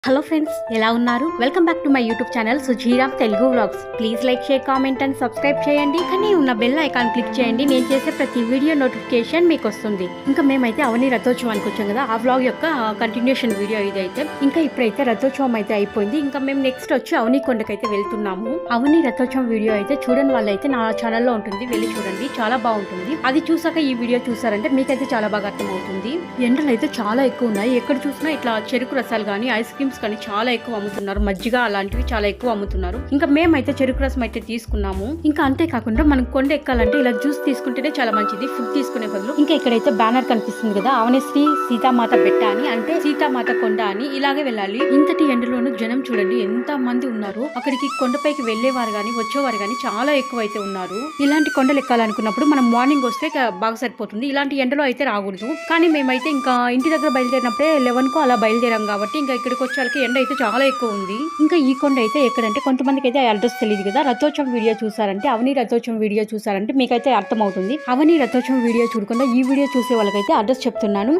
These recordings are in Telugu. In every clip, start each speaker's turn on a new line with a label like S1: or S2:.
S1: హలో ఫ్రెండ్స్, ఎలా ఉన్నారు? Welcome back to my YouTube channel Sujiram Telugu vlogs. Please like, share, comment and subscribe చేయండి. కానీ ఉన్న బెల్ ఐకాన్ క్లిక్ చేయండి. నేను చేసే ప్రతి వీడియో నోటిఫికేషన్ మీకు వస్తుంది. ఇంకా మేమైతే అవని రథోత్సవానికి వచ్చాం కదా, ఆ వ్లాగ్ యొక్క కంటిన్యూషన్ వీడియో ఇదైతే. ఇంకా ఇప్పుడైతే రథోత్సవం అయితే అయిపోయింది. ఇంకా మేము నెక్స్ట్ వచ్చి అవని కొండకైతే వెళ్తున్నాము. అవని రథోత్సవం వీడియో అయితే చూడని వాళ్ళైతే నా ఛానల్లో ఉంటుంది, వెళ్ళి చూడండి, చాలా బాగుంటుంది. అది చూసాక ఈ వీడియో చూసారంటే మీకైతే చాలా బాగా అర్థమవుతుంది. ఎండలు అయితే చాలా ఎక్కువ ఉన్నాయి. ఎక్కడ చూసినా ఇట్లా చెరుకు రసాలు కానీ ఐస్ క్రీమ్స్ కానీ చాలా ఎక్కువ అమ్ముతున్నారు. మజ్జిగ అలాంటివి చాలా ఎక్కువ అమ్ముతున్నారు. ఇంకా మేమైతే చెరుకు రసం అయితే తీసుకున్నాము. ఇంకా అంతేకాకుండా మనం కొండ ఎక్కాలంటే ఇలా జ్యూస్ తీసుకుంటేనే చాలా మంచిది, ఫుడ్ తీసుకునే బదులు. ఇంకా ఇక్కడైతే బ్యానర్ కనిపిస్తుంది కదా, అవని శ్రీ సీతామాత బెట్ట అని, అంటే సీతామాత కొండ అని. ఇలాగే వెళ్ళాలి. ఇంతటి ఎండలోనూ జనం చూడండి ఎంత మంది ఉన్నారు. అక్కడికి కొండపైకి వెళ్లేవారు గాని వచ్చేవారు గాని చాలా ఎక్కువ అయితే ఉన్నారు. ఇలాంటి కొండలు ఎక్కాలనుకున్నప్పుడు మనం మార్నింగ్ వస్తే బాగా సరిపోతుంది. ఇలాంటి ఎండలో అయితే రాకూడదు. కానీ మేమైతే ఇంకా ఇంటి దగ్గర బయలుదేరినప్పుడే 11 అలా బయలుదేరాం కాబట్టి ఇంకా ఇక్కడికి వచ్చే ఎండ అయితే చాలా ఎక్కువ ఉంది. ఇంకా ఈ కొండ అయితే ఎక్కడంటే కొంతమందికి అయితే అడ్రస్ తెలియదు కదా. రథోత్సవం వీడియో చూసారంటే, అవని రథోత్సవం వీడియో చూసారంటే మీకైతే అర్థమవుతుంది. అవని రథోత్సవం వీడియో చూడకుండా ఈ వీడియో చూసే వాళ్ళకైతే అడ్రస్ చెప్తున్నాను.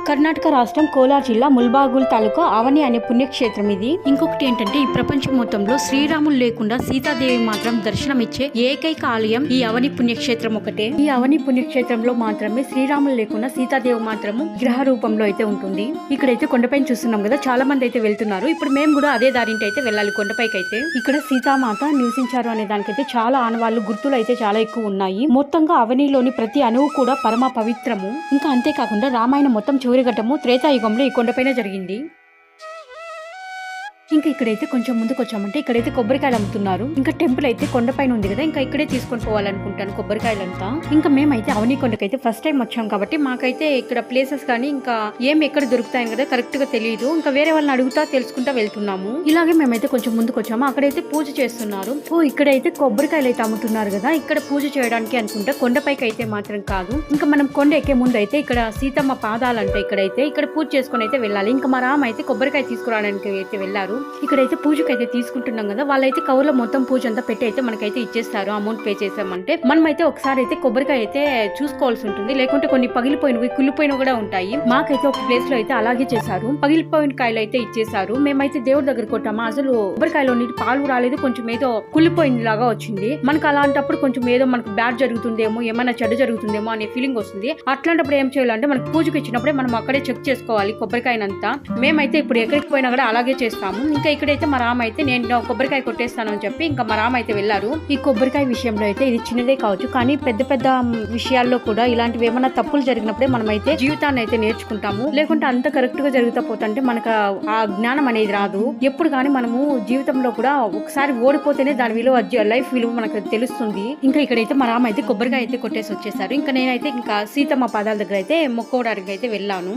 S1: కర్ణాటక రాష్ట్రం కోలార్ జిల్లా ముల్బాగుల్ తాలూకా అవని అనే పుణ్యక్షేత్రం ఇది. ఇంకొకటి ఏంటంటే, ఈ ప్రపంచం మొత్తంలో శ్రీరాములు లేకుండా సీతాదేవి మాత్రం దర్శనమిచ్చే ఏకైక ఆలయం ఈ అవని పుణ్యక్షేత్రం ఒకటే. ఈ అవని పుణ్యక్షేత్రంలో మాత్రమే శ్రీరాములు లేకుండా సీతాదేవి మాత్రము గ్రహ రూపంలో అయితే ఉంటుంది. ఇక్కడైతే కొండపైన చూస్తున్నాం కదా, చాలా మంది అయితే వెళ్తున్నారు. ఇప్పుడు మేము కూడా అదే దారింటి అయితే వెళ్ళాలి కొండపైకి అయితే. ఇక్కడ సీతామాత నివసించారు అనే దానికైతే చాలా ఆనవాళ్ళు, గుర్తులు అయితే చాలా ఎక్కువ ఉన్నాయి. మొత్తంగా అవనిలోని ప్రతి అణువు కూడా పరమ పవిత్రము. ఇంకా అంతేకాకుండా రామాయణం మొత్తం చివరి ఘట్టము త్రేతాయుగంలో ఈ కొండపైన జరిగింది. ఇంకా ఇక్కడైతే కొంచెం ముందుకు వచ్చామంటే ఇక్కడైతే కొబ్బరికాయలు అమ్ముతున్నారు. ఇంకా టెంపుల్ అయితే కొండపైన ఉంది కదా, ఇంకా ఇక్కడే తీసుకొని పోవాలనుకుంటాను కొబ్బరికాయలంతా. ఇంకా మేమైతే అవని కొండకైతే ఫస్ట్ టైం వచ్చాం కాబట్టి మాకైతే ఇక్కడ ప్లేసెస్ కానీ ఇంకా ఏం ఎక్కడ దొరుకుతాయని కదా కరెక్ట్ గా తెలియదు. ఇంకా వేరే వాళ్ళని అడుగుతా తెలుసుకుంటా వెళ్తున్నాము. ఇలాగే మేమైతే కొంచెం ముందుకు వచ్చాము. అక్కడైతే పూజ చేస్తున్నారు. ఇక్కడైతే కొబ్బరికాయలు అయితే అమ్ముతున్నారు కదా, ఇక్కడ పూజ చేయడానికి అనుకుంటా. కొండపైకి అయితే మాత్రం కాదు. ఇంకా మనం కొండ ఎక్కే ముందు అయితే ఇక్కడ సీతమ్మ పాదాలంటే ఇక్కడ పూజ చేసుకుని అయితే వెళ్ళాలి. ఇంకా మా రామ అయితే కొబ్బరికాయ తీసుకురావడానికి అయితే వెళ్ళారు. ఇక్కడైతే పూజకి అయితే తీసుకుంటున్నాం కదా, వాళ్ళైతే కవర్లో మొత్తం పూజ అంతా పెట్టి అయితే మనకైతే ఇచ్చేస్తారు. అమౌంట్ పే చేసామంటే మనమైతే ఒకసారి అయితే కొబ్బరికాయ అయితే చూసుకోవాల్సి ఉంటుంది. లేకుంటే కొన్ని పగిలిపోయినవి కుళ్ళిపోయినవి కూడా ఉంటాయి. మాకైతే ఒక ప్లేస్ లో అయితే అలాగే చేశారు. పగిలిపోయిన కాయలు అయితే ఇచ్చేసారు. మేమైతే దేవుడి దగ్గర కొట్టామా, అసలు కొబ్బరికాయలో నీటి పాలు రాలేదు, కొంచెం ఏదో కుళ్ళిపోయింది లాగా వచ్చింది. మనకు అలాంటప్పుడు కొంచెం ఏదో మనకు బ్యాడ్ జరుగుతుందేమో, ఏమైనా చెడు జరుగుతుందేమో అనే ఫీలింగ్ వస్తుంది. అట్లాంటప్పుడు ఏం చేయాలంటే మనకు పూజకి ఇచ్చినప్పుడే మనం అక్కడే చెక్ చేసుకోవాలి కొబ్బరికాయనంతా. మేమైతే ఇప్పుడు ఎక్కడికి పోయినా కూడా అలాగే చేస్తాము. ఇంకా ఇక్కడైతే మా రామ అయితే నేను కొబ్బరికాయ కొట్టేస్తాను అని చెప్పి ఇంకా మా రామ అయితే వెళ్ళారు. ఈ కొబ్బరికాయ విషయంలో అయితే ఇది చిన్నదే కావచ్చు, కానీ పెద్ద పెద్ద విషయాల్లో కూడా ఇలాంటివి ఏమైనా తప్పులు జరిగినప్పుడే మనం అయితే జీవితాన్ని అయితే నేర్చుకుంటాము. లేకుంటే అంత కరెక్ట్ గా జరుగుతా పోతుంటే మనకు ఆ జ్ఞానం అనేది రాదు. ఎప్పుడు కానీ మనము జీవితంలో కూడా ఒకసారి ఓడిపోతేనే దాని విలువ, లైఫ్ విలువ మనకు తెలుస్తుంది. ఇంకా ఇక్కడైతే మా రామ అయితే కొబ్బరికాయ అయితే కొట్టేసి వచ్చేసారు. ఇంకా నేనైతే ఇంకా సీతమ్మ పాదాల దగ్గర అయితే మొక్కోవడానికి అయితే వెళ్ళాను.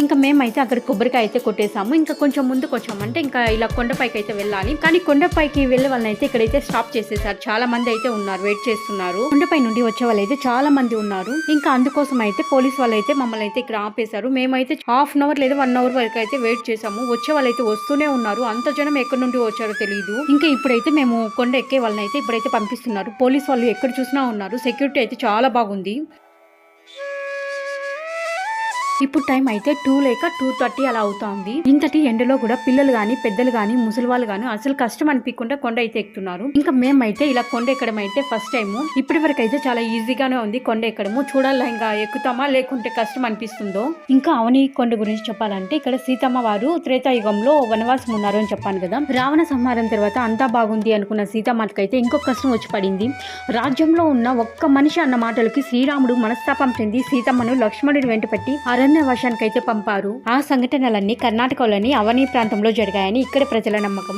S1: ఇంకా మేమైతే అక్కడ కొబ్బరికాయ అయితే కొట్టేసాము. ఇంకా కొంచెం ముందుకు వచ్చామంటే ఇంకా ఇలా కొండపైకి అయితే వెళ్ళాలి. కానీ కొండపైకి వెళ్ళే వాళ్ళని అయితే ఇక్కడైతే స్టాప్ చేసేసారు. చాలా మంది అయితే ఉన్నారు, వెయిట్ చేస్తున్నారు. కొండపై నుండి వచ్చే వాళ్ళు అయితే చాలా మంది ఉన్నారు. ఇంకా అందుకోసం అయితే పోలీస్ వాళ్ళు అయితే మమ్మల్ని అయితే ఇక్కడ ఆపేశారు. మేమైతే హాఫ్ అన్ అవర్ లేదా 1 అవర్ వరకు అయితే వెయిట్ చేసాము. వచ్చే వాళ్ళు అయితే వస్తూనే ఉన్నారు. అంత జనం ఎక్కడి నుండి వచ్చారో తెలియదు. ఇంకా ఇప్పుడైతే మేము కొండ ఎక్కే వాళ్ళని అయితే ఇప్పుడైతే పంపిస్తున్నారు. పోలీస్ వాళ్ళు ఎక్కడ చూసినా ఉన్నారు. సెక్యూరిటీ అయితే చాలా బాగుంది. ఇప్పుడు టైం అయితే 2 లేక 2:30 అలా అవుతుంది. ఇంతటి ఎండలో కూడా పిల్లలు గాని పెద్దలు గాని ముసలి వాళ్ళు గాని అసలు కష్టం అనిపించకుండా కొండ అయితే ఎక్కుతున్నారు. ఇంకా మేమైతే ఇలా కొండ ఎక్కడం అయితే ఫస్ట్ టైం. ఇప్పటి వరకు అయితే చాలా ఈజీగానే ఉంది కొండ ఎక్కడము. చూడాలి ఇంకా ఎక్కుతామా లేకుంటే కష్టం అనిపిస్తుందో. ఇంకా అవని కొండ గురించి చెప్పాలంటే ఇక్కడ సీతమ్మ వారు త్రేతాయుగంలో వనవాసం ఉన్నారు అని చెప్పాను కదా. రావణ సంహారం తర్వాత అంతా బాగుంది అనుకున్న సీతమ్మకి అయితే ఇంకొక కష్టం వచ్చి పడింది. రాజ్యంలో ఉన్న ఒక్క మనిషి అన్న మాటలకి శ్రీరాముడు మనస్తాపం చెంది సీతమ్మను లక్ష్మణుడి వెంట పెట్టి వర్షానికి అయితే పంపారు. ఆ సంఘటనలన్నీ కర్ణాటకలోని అవని ప్రాంతంలో జరిగాయని ఇక్కడ ప్రజల నమ్మకం.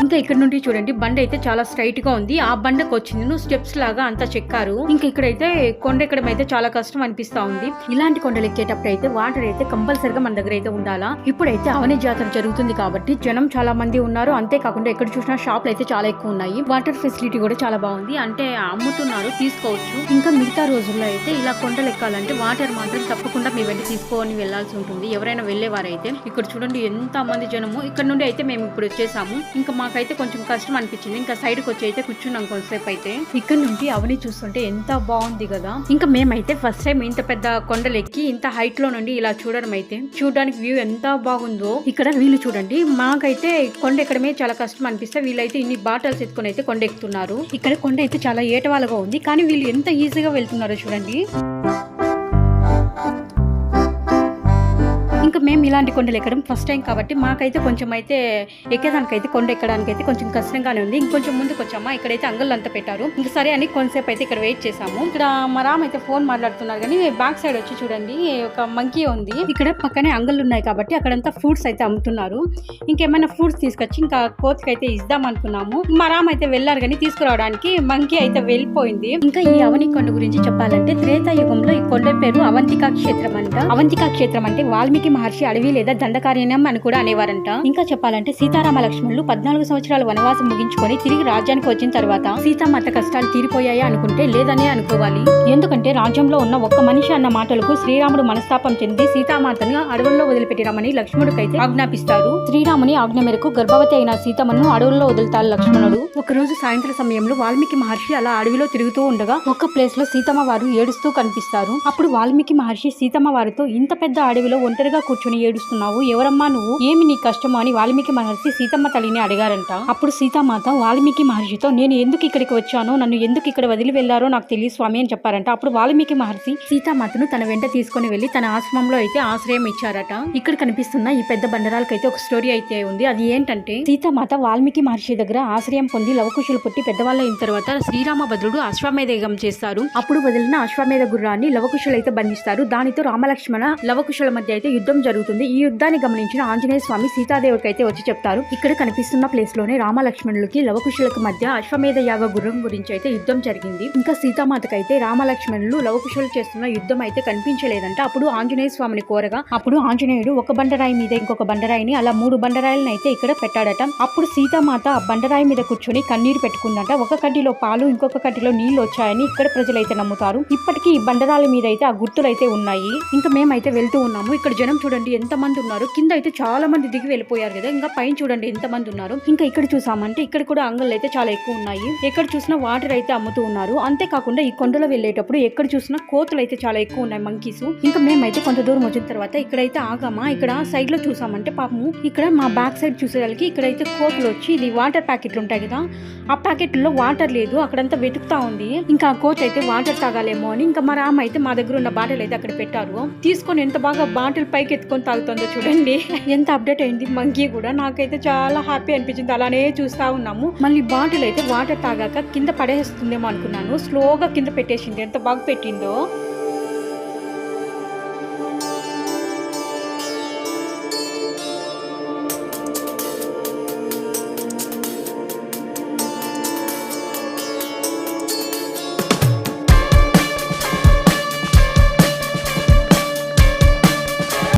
S1: ఇంకా ఇక్కడ నుండి చూడండి బండి అయితే చాలా స్ట్రైట్ గా ఉంది. ఆ బండకు వచ్చింది స్టెప్స్ లాగా అంతా చెక్కారు. ఇంకా ఇక్కడైతే కొండ ఎక్కడం అయితే చాలా కష్టం అనిపిస్తా ఉంది. ఇలాంటి కొండలు ఎక్కేటప్పుడు అయితే వాటర్ అయితే కంపల్సరిగా మన దగ్గర అయితే ఉండాలా. ఇప్పుడైతే అవని జాతర జరుగుతుంది కాబట్టి జనం చాలా మంది ఉన్నారు. అంతేకాకుండా ఎక్కడ చూసినా షాప్లు అయితే చాలా ఎక్కువ ఉన్నాయి. వాటర్ ఫెసిలిటీ కూడా చాలా బాగుంది. అంటే అమ్ముతున్నారు, తీసుకోవచ్చు. ఇంకా మిగతా రోజుల్లో అయితే ఇలా కొండలు ఎక్కాలంటే వాటర్ మాత్రం తప్పకుండా మీ వెంట తీసుకొని వెళ్లాల్సి ఉంటుంది. ఎవరైనా వెళ్లేవారైతే ఇక్కడ చూడండి ఎంత మంది జనము. ఇక్కడ నుండి అయితే మేము ఇప్పుడు వచ్చేసాము. ఇంకా మాకైతే కొంచెం కష్టం అనిపించింది. ఇంకా సైడ్ కి వచ్చి అయితే కూర్చున్నాం కొంతసేపు అయితే. ఇక్కడ నుండి అవని చూస్తుంటే ఎంత బాగుంది కదా. ఇంకా మేమైతే ఫస్ట్ టైం ఇంత పెద్ద కొండలు ఎక్కి ఇంత హైట్ లో నుండి ఇలా చూడడం అయితే చూడడానికి వ్యూ ఎంత బాగుందో. ఇక్కడ వీళ్ళు చూడండి, మాకైతే కొండ ఎక్కడమే చాలా కష్టం అనిపిస్తే వీళ్ళైతే ఇన్ని బాటల్స్ ఎత్తుకొని అయితే కొండ ఎక్కుతున్నారు. ఇక్కడ కొండ అయితే చాలా ఏటవాలుగా ఉంది, కానీ వీళ్ళు ఎంత ఈజీగా వెళ్తున్నారో చూడండి. ఇంకా మేము ఇలాంటి కొండలు ఎక్కడం ఫస్ట్ టైం కాబట్టి మాకైతే కొంచెం అయితే ఎక్కేదానికైతే కొండ ఎక్కడానికి అయితే కొంచెం కష్టంగానే ఉంది. ఇంకొంచెం ముందుకు వచ్చామా, ఇక్కడైతే అంగళ్ళు అంతా పెట్టారు. ఇంకా సరే అని కొంతసేపు అయితే ఇక్కడ వెయిట్ చేసాము. ఇక్కడ మా రామ్ అయితే ఫోన్ మాట్లాడుతున్నారు, కానీ బ్యాక్ సైడ్ వచ్చి చూడండి ఒక మంకీ ఉంది. ఇక్కడ పక్కనే అంగళ్ళు ఉన్నాయి కాబట్టి అక్కడంతా ఫ్రూట్స్ అయితే అమ్ముతున్నారు. ఇంకేమైనా ఫ్రూట్స్ తీసుకొచ్చి ఇంకా కోతికి అయితే ఇద్దాం అనుకున్నాము. మా రామ్ అయితే వెళ్ళారు, కానీ తీసుకురావడానికి మంకీ అయితే వెళ్ళిపోయింది. ఇంకా ఈ అవని కొండ గురించి చెప్పాలంటే త్రేతాయుగంలో ఈ కొండ పేరు అవంతికా క్షేత్రం అంట. అవంతికా క్షేత్రం అంటే వాల్మీకి మహర్షి అడవి లేదా దండకారణ్యం అని కూడా అనేవారంట. ఇంకా చెప్పాలంటే సీతారామ లక్ష్మణులు 14 సంవత్సరాల వనవాసం ముగించుకొని తిరిగి రాజ్యానికి వచ్చిన తర్వాత సీతామాత కష్టాలు తీరిపోయాయా అనుకుంటే లేదనే అనుకోవాలి. ఎందుకంటే రాజ్యంలో ఉన్న ఒక్క మనిషి అన్న మాటలకు శ్రీరాముడు మనస్తాపం చెంది సీతామాతను అడవుల్లో వదిలిపెట్టిరమని లక్ష్మణుడికైతే ఆజ్ఞాపిస్తారు. శ్రీరాముని ఆజ్ఞ మేరకు గర్భవతి అయిన సీతమ్మను అడవుల్లో వదులుతారు లక్ష్మణుడు. ఒక రోజు సాయంత్రం సమయంలో వాల్మీకి మహర్షి అలా అడవిలో తిరుగుతూ ఉండగా ఒక ప్లేస్ లో సీతమ్మ వారు ఏడుస్తూ కనిపిస్తారు. అప్పుడు వాల్మీకి మహర్షి సీతమ్మ వారితో, ఇంత పెద్ద అడవిలో ఒంటరిగా కూర్చొని ఏడుస్తున్నావు, ఎవరమ్మా నువ్వు, ఏమి నీ కష్టమో అని వాల్మీకి మహర్షి సీతమ్మ తల్లిని అడిగారంట. అప్పుడు సీతామాత వాల్మీకి మహర్షితో, నేను ఎందుకు ఇక్కడికి వచ్చానో, నన్ను ఎందుకు ఇక్కడ వదిలి వెళ్లారో నాకు తెలియదు స్వామి అని చెప్పారంట. అప్పుడు వాల్మీకి మహర్షి సీతామాతను తన వెంట తీసుకుని వెళ్లి తన ఆశ్రమంలో అయితే ఆశ్రయం ఇచ్చారట. ఇక్కడ కనిపిస్తున్న ఈ పెద్ద బండరాలకైతే ఒక స్టోరీ అయితే ఉంది. అది ఏంటంటే సీతామాత వాల్మీకి మహర్షి దగ్గర ఆశ్రయం పొంది లవకుశులు పుట్టి పెద్దవాళ్ళు అయిన తర్వాత శ్రీరామభద్రుడు అశ్వమేధ యాగం చేస్తారు. అప్పుడు వదిలిన అశ్వమేధ గుర్రాన్ని లవకుశులు అయితే బంధిస్తారు. దానితో రామలక్ష్మణ లవకుశుల మధ్య అయితే యుద్ధం జరుగుతుంది. ఈ యుద్ధాన్ని గమనించిన ఆంజనేయ స్వామి సీతాదేవికి అయితే వచ్చి చెప్తారు. ఇక్కడ కనిపిస్తున్న ప్లేస్ లోనే రామలక్ష్మణులకి లవకుశులకు మధ్య అశ్వమేధ యాగ గుర్రం గురించి అయితే యుద్ధం జరిగింది. ఇంకా సీతామాతకైతే రామలక్ష్మణులు లవకుశులు చేస్తున్న యుద్ధం అయితే కనిపించలేదంట. అప్పుడు ఆంజనేయ స్వామిని కోరగా అప్పుడు ఆంజనేయుడు ఒక బండరాయి మీద ఇంకొక బండరాయిని అలా 3 బండరాయిలను అయితే ఇక్కడ పెట్టాడట. అప్పుడు సీతామాత ఆ బండరాయి మీద కూర్చొని కన్నీరు పెట్టుకుందంట. ఒక కడ్డీలో పాలు, ఇంకొక కడ్డీలో నీళ్లు వచ్చాయని ఇక్కడ ప్రజలైతే నమ్ముతారు. ఇప్పటికీ ఈ బండరాల మీద అయితే ఆ గుర్తులు అయితే ఉన్నాయి. ఇంకా మేమైతే వెళ్తూ ఉన్నాము. ఇక్కడ జనం చూడండి ఎంత మంది ఉన్నారు. కింద అయితే చాలా మంది దిగి వెళ్ళిపోయారు కదా. ఇంకా పైన చూడండి ఎంత మంది ఉన్నారు. ఇంకా ఇక్కడ చూసామంటే ఇక్కడ కూడా అంగళ్ళు అయితే చాలా ఎక్కువ ఉన్నాయి. ఎక్కడ చూసినా వాటర్ అయితే అమ్ముతూ ఉన్నారు. అంతేకాకుండా ఈ కొండలో వెళ్ళేటప్పుడు ఎక్కడ చూసినా కోతులు అయితే చాలా ఎక్కువ ఉన్నాయి, మంకీస్. ఇంకా మేమైతే కొంత దూరం వచ్చిన తర్వాత ఇక్కడైతే ఆగామా. ఇక్కడ సైడ్ లో చూసామంటే పాపము ఇక్కడ మా బ్యాక్ సైడ్ చూసేదానికి ఇక్కడైతే కోతులు వచ్చి ఇది వాటర్ ప్యాకెట్లు ఉంటాయి కదా, ఆ ప్యాకెట్లో వాటర్ లేదు, అక్కడంతా వెతుకుతా ఉంది. ఇంకా ఆ కోచ్ అయితే వాటర్ తాగాలేమో అని ఇంకా మా రామ అయితే మా దగ్గర ఉన్న బాటిల్ అయితే అక్కడ పెట్టారు. తీసుకొని ఎంత బాగా బాటిల్ పైకి ఎత్తుకొని తాగుతుందో చూడండి. ఎంత అప్డేట్ అయింది మంకీ కూడా. నాకైతే చాలా హ్యాపీ అనిపించింది. అలానే చూస్తా ఉన్నాము. మళ్ళీ బాటిల్ అయితే వాటర్ తాగాక కింద పడేస్తుందేమో అనుకున్నాను. స్లోగా కింద పెట్టేసింది. ఎంత బాగా పెట్టిందో.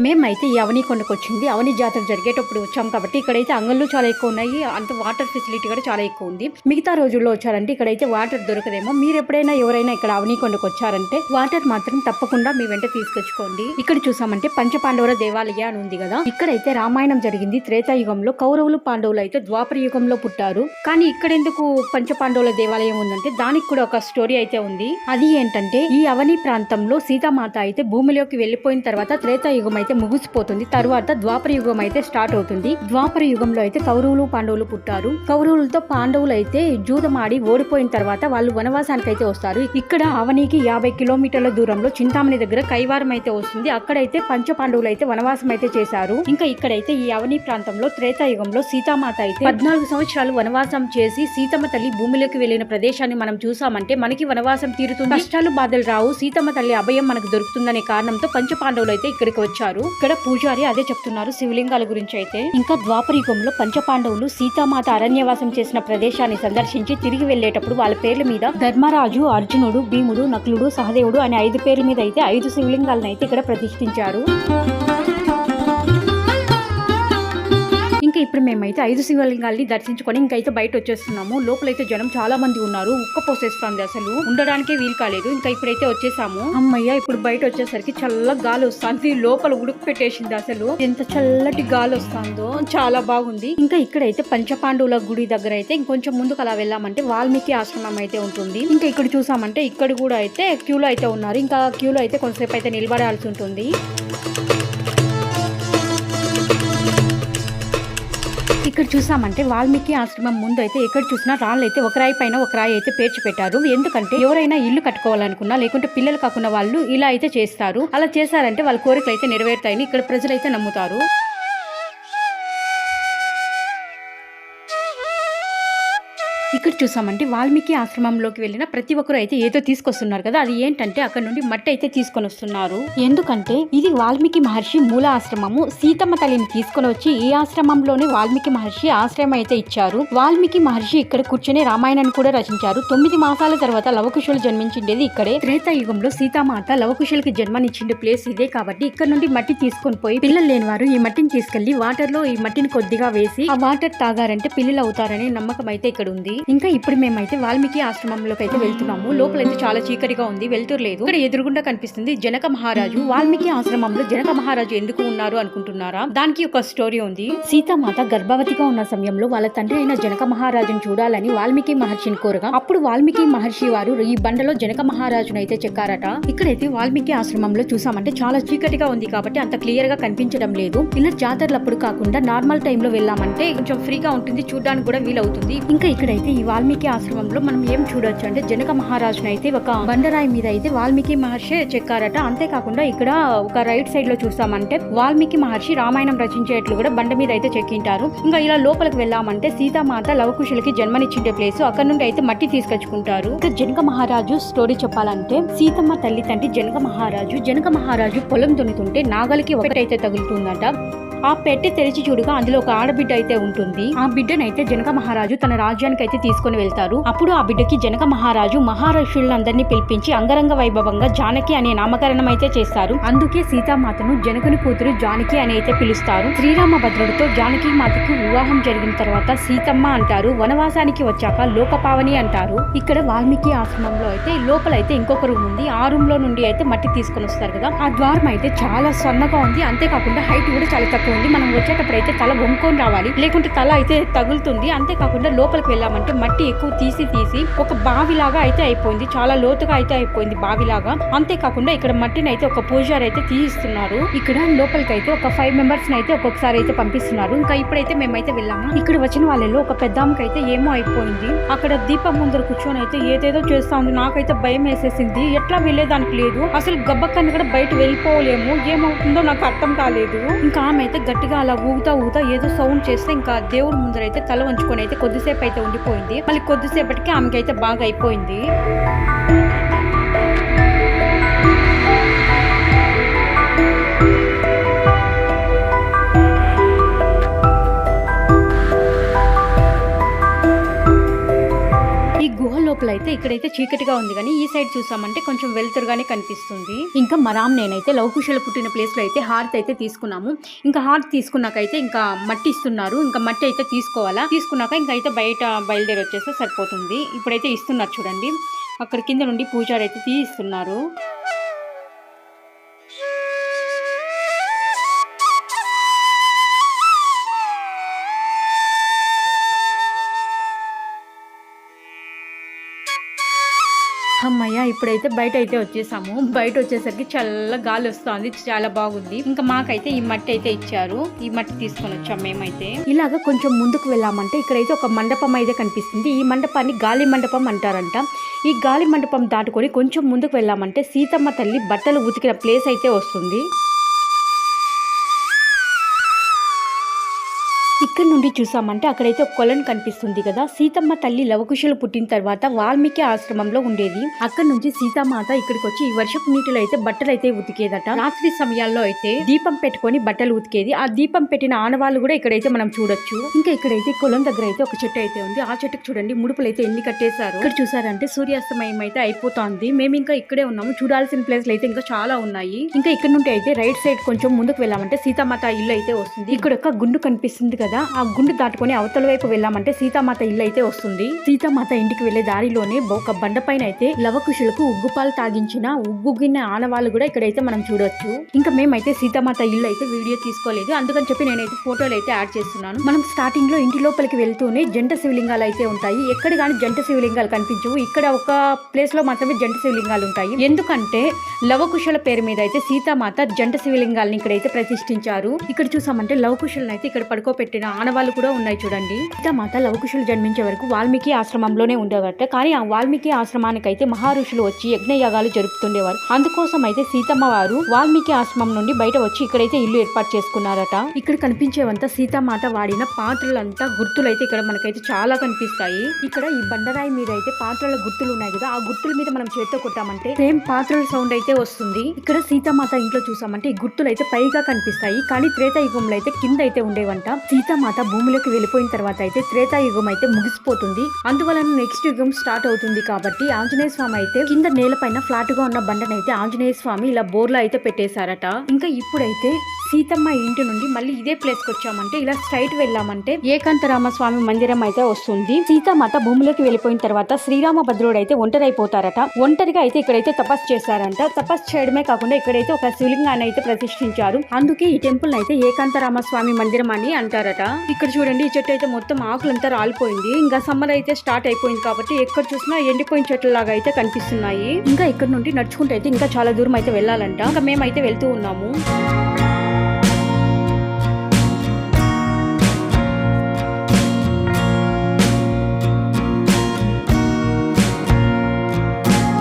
S1: మేమైతే ఈ అవని కొండకు వచ్చింది. అవని జాతర జరిగేటప్పుడు వచ్చాం కాబట్టి ఇక్కడైతే అంగళ్ళు చాలా ఎక్కువ ఉన్నాయి. అంత వాటర్ ఫెసిలిటీ కూడా చాలా ఎక్కువ ఉంది. మిగతా రోజుల్లో వచ్చారంటే ఇక్కడైతే వాటర్ దొరకదేమో. మీరు ఎప్పుడైనా ఎవరైనా ఇక్కడ అవని కొండకు వచ్చారంటే వాటర్ మాత్రం తప్పకుండా మీ వెంట తీసుకొచ్చుకోండి. ఇక్కడ చూసామంటే పంచపాండవుల దేవాలయ అని ఉంది కదా. ఇక్కడైతే రామాయణం జరిగింది త్రేతాయుగంలో. కౌరవులు పాండవులు అయితే ద్వాపర యుగంలో పుట్టారు. కానీ ఇక్కడ ఎందుకు పంచపాండవుల దేవాలయం ఉందంటే దానికి కూడా ఒక స్టోరీ అయితే ఉంది. అది ఏంటంటే ఈ అవని ప్రాంతంలో సీతామాత అయితే భూమిలోకి వెళ్లిపోయిన తర్వాత త్రేతాయుగం అయితే ముగిసిపోతుంది. తర్వాత ద్వాపర యుగం అయితే స్టార్ట్ అవుతుంది. ద్వాపర యుగంలో అయితే కౌరవులు పాండవులు పుట్టారు. కౌరవులతో పాండవులు అయితే జూదమాడి ఓడిపోయిన తర్వాత వాళ్ళు వనవాసానికి అయితే వస్తారు. ఇక్కడ అవనికి 50 కిలోమీటర్ల దూరంలో చింతామణి దగ్గర కైవారం అయితే వస్తుంది. అక్కడైతే పంచ పాండవులు అయితే వనవాసం అయితే చేశారు. ఇంకా ఇక్కడైతే ఈ అవని ప్రాంతంలో త్రేతాయుగంలో సీతామాత అయితే 14 సంవత్సరాలు వనవాసం చేసి సీతమ్మ తల్లి భూమిలోకి వెళ్లిన ప్రదేశాన్ని మనం చూసామంటే మనకి వనవాసం తీరుతుంది, కష్టాలు బాధలు రావు, సీతమ్మ తల్లి అభయం మనకు దొరుకుతుందనే కారణంతో పంచ పాండవులు అయితే ఇక్కడికి వచ్చారు. చెప్తున్నారు. ఇక్కడ పూజారి అదే చెప్తున్నారు శివలింగాల గురించి అయితే. ఇంకా ద్వాపరయుగంలో పంచపాండవులు సీతామాత అరణ్యవాసం చేసిన ప్రదేశాన్ని సందర్శించి తిరిగి వెళ్లేటప్పుడు వాళ్ళ పేర్ల మీద ధర్మరాజు, అర్జునుడు, భీముడు, నకులుడు, సహదేవుడు అనే 5 పేర్ల మీద అయితే 5 శివలింగాలను అయితే ఇక్కడ ప్రతిష్ఠించారు. ఇంకా ఇప్పుడు మేమైతే 5 శివలింగాల్ని దర్శించుకొని ఇంకైతే బయట వచ్చేస్తున్నాము. లోపలైతే జనం చాలా మంది ఉన్నారు. ఉక్క పోసేస్తుంది, అసలు ఉండడానికే వీలు కాలేదు. ఇంకా ఇప్పుడైతే వచ్చేసాము. అమ్మయ్య, ఇప్పుడు బయట వచ్చేసరికి చల్ల గాలి వస్తుంది. లోపల ఉడుకు పెట్టేసింది. అసలు ఎంత చల్లటి గాలి వస్తుందో, చాలా బాగుంది. ఇంకా ఇక్కడైతే పంచపాండవుల గుడి దగ్గర అయితే ఇంకొంచెం ముందుకు అలా వెళ్ళామంటే వాల్మీకి ఆశ్రమం అయితే ఉంటుంది. ఇంకా ఇక్కడ చూసామంటే ఇక్కడ కూడా అయితే క్యూలో అయితే ఉన్నారు. ఇంకా క్యూలో అయితే కొంతసేపు అయితే నిలబడాల్సి ఉంటుంది. ఇక్కడ చూసామంటే వాల్మీకి ఆశ్రమం ముందు అయితే ఎక్కడ చూసినా రాళ్ళు అయితే ఒక రాయి పైన ఒక రాయి అయితే పేర్చి పెట్టారు. ఎందుకంటే ఎవరైనా ఇల్లు కట్టుకోవాలనుకున్నా లేకుంటే పిల్లలు కాకుండా వాళ్ళు ఇలా అయితే చేస్తారు. అలా చేశారంటే వాళ్ళ కోరికలు అయితే నెరవేరుతాయని ఇక్కడ ప్రజలైతే నమ్ముతారు. ఇక్కడ చూసామంటే వాల్మీకి ఆశ్రమంలోకి వెళ్ళిన ప్రతి ఒక్కరు అయితే ఏదో తీసుకొస్తున్నారు కదా, అది ఏంటంటే అక్కడ నుండి మట్టి అయితే తీసుకొని వస్తున్నారు. ఎందుకంటే ఇది వాల్మీకి మహర్షి మూల ఆశ్రమము. సీతమ్మ తల్లిని తీసుకొని వచ్చి ఈ ఆశ్రమంలోనే వాల్మీకి మహర్షి ఆశ్రమం అయితే ఇచ్చారు. వాల్మీకి మహర్షి ఇక్కడ కూర్చొని రామాయణాన్ని కూడా రచించారు. 9 మాసాల తర్వాత లవకుశులు జన్మించిండేది ఇక్కడే. త్రేతాయుగంలో సీతామాత లవకుశులకి జన్మనిచ్చిండే ప్లేస్ ఇదే కాబట్టి ఇక్కడ నుండి మట్టి తీసుకొని పోయి పిల్లలు లేని వారు ఈ మట్టిని తీసుకెళ్లి వాటర్ లో ఈ మట్టిని కొద్దిగా వేసి ఆ వాటర్ తాగారంటే పిల్లలు అవుతారనే నమ్మకం అయితే ఇక్కడ ఉంది. ఇంకా ఇప్పుడు మేమైతే వాల్మీకి ఆశ్రమంలోకి అయితే వెళ్తున్నాము. లోపలైతే చాలా చీకటిగా ఉంది, వెళ్తురు లేదు. ఇక్కడ ఎదురుగుండా కనిపిస్తుంది జనక మహారాజు. వాల్మీకి ఆశ్రమంలో జనక మహారాజు ఎందుకు ఉన్నారు అనుకుంటున్నారా? దానికి ఒక స్టోరీ ఉంది. సీతామాత గర్భవతిగా ఉన్న సమయంలో వాళ్ళ తండ్రి అయిన జనక మహారాజును చూడాలని వాల్మీకి మహర్షిని కోరగా అప్పుడు వాల్మీకి మహర్షి వారు ఈ బండలో జనక మహారాజును అయితే చెక్కారట. ఇక్కడైతే వాల్మీకి ఆశ్రమంలో చూసామంటే చాలా చీకటిగా ఉంది కాబట్టి అంత క్లియర్ గా కనిపించడం లేదు. ఇలా జాతరలప్పుడు కాకుండా నార్మల్ టైమ్ లో వెళ్ళామంటే కొంచెం ఫ్రీగా ఉంటుంది, చూడడానికి కూడా వీలవుతుంది. ఇంకా ఇక్కడైతే ఈ వాల్మీకి ఆశ్రమంలో మనం ఏం చూడొచ్చు అంటే జనక మహారాజును అయితే ఒక బండరాయి మీద అయితే వాల్మీకి మహర్షి చెక్కారట. అంతేకాకుండా ఇక్కడ ఒక రైట్ సైడ్ లో చూసామంటే వాల్మీకి మహర్షి రామాయణం రచించేట్లు కూడా బండ మీద అయితే చెక్కింటారు. ఇంకా ఇలా లోపలికి వెళ్ళామంటే సీతామాత లవకుశులకి జన్మనిచ్చిండే ప్లేస్, అక్కడ నుండి అయితే మట్టి తీసుకొచ్చుకుంటారు. ఇంకా జనక మహారాజు స్టోరీ చెప్పాలంటే సీతమ్మ తల్లి తండ్రి జనక మహారాజు పొలం దున్నుతుంటే నాగలికి ఒకటైతే తగులుతుందట. ఆ పెట్టె తెరిచి చూడగా అందులో ఒక ఆడబిడ్డ అయితే ఉంటుంది. ఆ బిడ్డనైతే జనక మహారాజు తన రాజ్యానికి అయితే తీసుకుని వెళ్తారు. అప్పుడు ఆ బిడ్డకి జనక మహారాజు మహారాజులందరినీ పిలిపించి అంగరంగ వైభవంగా జానకి అనే నామకరణం అయితే చేస్తారు. అందుకే సీతామాతను జనకుని కూతురు జానకి అని అయితే పిలుస్తారు. శ్రీరామభద్రుడితో జానకి మాతకు వివాహం జరిగిన తర్వాత సీతమ్మ అంటారు. వనవాసానికి వచ్చాక లోకపావని అంటారు. ఇక్కడ వాల్మీకి ఆశ్రమంలో అయితే లోపలైతే ఇంకొక రూమ్ ఉంది. ఆ రూమ్ లో నుండి అయితే మట్టి తీసుకొని వస్తారు కదా, ఆ ద్వారం అయితే చాలా సన్నగా ఉంది. అంతేకాకుండా హైట్ కూడా చాలా తక్కువ ఉంది. మనం వచ్చేటప్పుడు అయితే తల వంకొని రావాలి, లేకుంటే తల అయితే తగులుతుంది. అంతేకాకుండా లోపలికి వెళ్ళామంటే మట్టి ఎక్కువ తీసి ఒక బావిలాగా అయితే అయిపోయింది, చాలా లోతుగా అయితే అయిపోయింది బావిలాగా. అంతేకాకుండా ఇక్కడ మట్టిని అయితే ఒక పూజారి అయితే తీయిస్తున్నారు. ఇక్కడ లోపలికి అయితే ఒక 5 మెంబర్స్ అయితే ఒక్కొక్కసారి అయితే పంపిస్తున్నారు. ఇంకా ఇప్పుడైతే మేమైతే వెళ్ళాము. ఇక్కడ వచ్చిన వాళ్ళలో ఒక పెద్దమ్మకి అయితే ఏమో అయిపోయింది. అక్కడ దీపం ముందర కూర్చొని అయితే ఏదేదో చేస్తా ఉంది. నాకైతే భయం వేసేసింది. ఎట్లా వెళ్ళేదానికి లేదు, అసలు గబ్బక్కని కూడా బయట వెళ్ళిపోలేము. ఏమవుతుందో నాకు అర్థం కాలేదు. ఇంకా ఆమె అయితే గట్టిగా అలా ఊగుతా ఏదో సౌండ్ చేస్తే ఇంకా దేవుడు ముందర అయితే తల వంచుకొని అయితే కొద్దిసేపు అయితే ఉండిపోయింది. మళ్ళీ కొద్దిసేపటికి ఆమెకి అయితే బాగా అయిపోయింది. లోపలైతే ఇక్కడైతే చీకటిగా ఉంది కానీ ఈ సైడ్ చూసామంటే కొంచెం వెలుతురుగానే కనిపిస్తుంది. ఇంకా నేనైతే లవకుశలు పుట్టిన ప్లేస్ లో అయితే హారతి అయితే తీసుకున్నాము. ఇంకా హారతి తీసుకున్నాకైతే ఇంకా మట్టి ఇస్తున్నారు. ఇంకా మట్టి అయితే తీసుకోవాలా, తీసుకున్నాక ఇంకా అయితే బయట బయలుదేరి వచ్చేస్తే సరిపోతుంది. ఇప్పుడైతే ఇస్తున్నారు చూడండి, అక్కడ కింద నుండి పూజారి అయితే తీస్తున్నారు. అమ్మయ్య, ఇప్పుడైతే బయట అయితే వచ్చేసాము. బయట వచ్చేసరికి చల్ల గాలి వస్తుంది, చాలా బాగుంది. ఇంకా మాకైతే ఈ మట్టి అయితే ఇచ్చారు. ఈ మట్టి తీసుకొని వచ్చాం మేమైతే. ఇలాగా కొంచెం ముందుకు వెళ్ళామంటే ఇక్కడైతే ఒక మండపం అయితే కనిపిస్తుంది. ఈ మండపాన్ని గాలి మండపం అంటారంట. ఈ గాలి మండపం దాటుకొని కొంచెం ముందుకు వెళ్ళామంటే సీతమ్మ తల్లి బట్టలు ఉతికిన ప్లేస్ అయితే వస్తుంది. ఇక్కడ నుండి చూసామంటే అక్కడైతే ఒక కొలను కనిపిస్తుంది కదా. సీతమ్మ తల్లి లవకుశలు పుట్టిన తర్వాత వాల్మీకి ఆశ్రమంలో ఉండేది. అక్కడ నుంచి సీతామాత ఇక్కడికి వచ్చి ఈ వర్షపు నీటిలో అయితే బట్టలు అయితే ఉతికేదట. రాత్రి సమయాల్లో అయితే దీపం పెట్టుకొని బట్టలు ఉతికేది. ఆ దీపం పెట్టిన ఆనవాళ్ళు కూడా ఇక్కడైతే మనం చూడొచ్చు. ఇంకా ఇక్కడైతే కొలం దగ్గర అయితే ఒక చెట్టు అయితే ఉంది. ఆ చెట్టుకు చూడండి ముడుపులు అయితే ఎన్ని కట్టేశారు. ఇక్కడ చూసారంటే సూర్యాస్తమయం అయితే అయిపోతుంది. మేము ఇంకా ఇక్కడే ఉన్నాము. చూడాల్సిన ప్లేస్లు అయితే ఇంకా చాలా ఉన్నాయి. ఇంకా ఇక్కడ నుండి అయితే రైట్ సైడ్ కొంచెం ముందుకు వెళ్ళామంటే సీతామాత ఇల్లు అయితే వస్తుంది. ఇక్కడ ఒక గుండు కనిపిస్తుంది కదా, ఆ గుండు దాటుకొని అవతల వైపు వెళ్ళామంటే సీతామాత ఇల్లు అయితే వస్తుంది. సీతామాత ఇంటికి వెళ్లే దారిలోనే ఒక బండ పైన అయితే లవకుశులకు ఉగ్గుపాలు తాగించిన ఉగ్గుగిన్న ఆనవాళ్ళు కూడా ఇక్కడైతే మనం చూడొచ్చు. ఇంకా మేమైతే సీతామాత ఇల్లు అయితే వీడియో తీసుకోలేదు, అందుకని చెప్పి నేనైతే ఫోటోలు అయితే యాడ్ చేస్తున్నాను. మనం స్టార్టింగ్ లో ఇంటి లోపలికి వెళ్తూనే జంట శివలింగాలు అయితే ఉంటాయి. ఎక్కడ కానీ జంట శివలింగాలు కనిపించవు. ఇక్కడ ఒక ప్లేస్ లో మాత్రమే జంట శివలింగాలు ఉంటాయి. ఎందుకంటే లవకుశల పేరు మీద అయితే సీతామాత జంట శివలింగాలని ఇక్కడైతే ప్రతిష్ఠించారు. ఇక్కడ చూసామంటే లవకుశలను అయితే ఇక్కడ పడుకోబెట్టిన ఆనవాళ్ళు కూడా ఉన్నాయి చూడండి. సీతామాత లవకుశులు జన్మించే వరకు వాల్మీకి ఆశ్రమంలోనే ఉండేవారట. కానీ ఆ వాల్మీకి ఆశ్రమానికి అయితే మహారుషులు వచ్చి యజ్ఞయాగాలు జరుపుతుండేవారు. అందుకోసం అయితే సీతమ్మ వారు వాల్మీకి ఆశ్రమం నుండి బయట వచ్చి ఇక్కడైతే ఇల్లు ఏర్పాటు చేసుకున్నారట. ఇక్కడ కనిపించేవంతా సీతామాత వాడిన పాత్రలంతా గుర్తులైతే ఇక్కడ మనకైతే చాలా కనిపిస్తాయి. ఇక్కడ ఈ బండరాయి మీద అయితే పాత్రల గుర్తులు ఉన్నాయి కదా, ఆ గుర్తుల మీద మనం చేత్తో కొట్టామంటే సేమ్ పాత్రల సౌండ్ అయితే వస్తుంది. ఇక్కడ సీతామాత ఇంట్లో చూసామంటే ఈ గుర్తులు అయితే పైగా కనిపిస్తాయి. కానీ త్రేతాయుగంలో అయితే కింద అయితే ఉండేవంట. సీతామాత భూమిలోకి వెళ్ళిపోయిన తర్వాత అయితే త్రేతాయుగం అయితే ముగిసిపోతుంది. అందువలన నెక్స్ట్ యుగం స్టార్ట్ అవుతుంది. కాబట్టి ఆంజనేయ స్వామి అయితే కింద నేలపైన ఫ్లాట్ గా ఉన్న బండనైతే ఆంజనేయ స్వామి ఇలా బోర్లా అయితే పెట్టేశారట. ఇంకా ఇప్పుడైతే సీతమ్మ ఇంటి నుండి మళ్ళీ ఇదే ప్లేస్ కి వచ్చామంటే ఇలా స్ట్రైట్ వెళ్ళామంటే ఏకాంతరామ స్వామి మందిరం అయితే వస్తుంది. సీతామాత భూమిలోకి వెళ్ళిపోయిన తర్వాత శ్రీరామభద్రుడు అయితే ఒంటరి అయిపోతారట. ఒంటరిగా అయితే ఇక్కడైతే తపస్సు చేశారంట. తపస్సు చేయడమే కాకుండా ఇక్కడైతే ఒక శివలింగాన్ని అయితే ప్రతిష్ఠించారు. అందుకే ఈ టెంపుల్ అయితే ఏకాంతరామ స్వామి మందిరం అని అంటారట. ఇక్కడ చూడండి ఈ చెట్టు అయితే మొత్తం ఆకులంతా రాలిపోయింది. ఇంకా సమ్మర్ అయితే స్టార్ట్ అయిపోయింది కాబట్టి ఎక్కడ చూసినా ఎండిపోయిన చెట్ల లాగా అయితే కనిపిస్తున్నాయి. ఇంకా ఇక్కడ నుండి నడుచుకుంటే అయితే ఇంకా చాలా దూరం అయితే వెళ్ళాలంట. ఇంకా మేమైతే వెళ్తూ ఉన్నాము.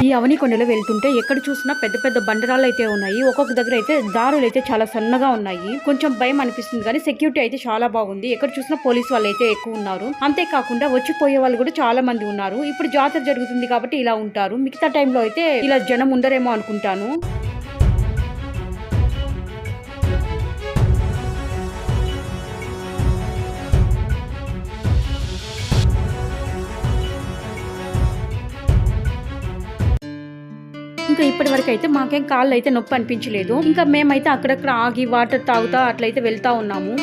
S1: ఈ అవనికొండలో వెళ్తుంటే ఎక్కడ చూసినా పెద్ద పెద్ద బండరాళ్ళు అయితే ఉన్నాయి. ఒక్కొక్క దగ్గర అయితే దారులు అయితే చాలా సన్నగా ఉన్నాయి. కొంచెం భయం అనిపిస్తుంది కానీ సెక్యూరిటీ అయితే చాలా బాగుంది. ఎక్కడ చూసినా పోలీస్ వాళ్ళు అయితే ఎక్కువ ఉన్నారు. అంతేకాకుండా వచ్చిపోయే వాళ్ళు కూడా చాలా మంది ఉన్నారు. ఇప్పుడు జాతర జరుగుతుంది కాబట్టి ఇలా ఉంటారు. మిగతా టైంలో అయితే ఇలా జనం ఉండరేమో అనుకుంటాను. ఇంకా ఇప్పటి వరకు అయితే మాకేం కాళ్ళు అయితే నొప్పి అనిపించలేదు. ఇంకా మేమైతే అక్కడక్కడ ఆగి వాటర్ తాగుతా అట్లయితే వెళ్తా ఉన్నాము.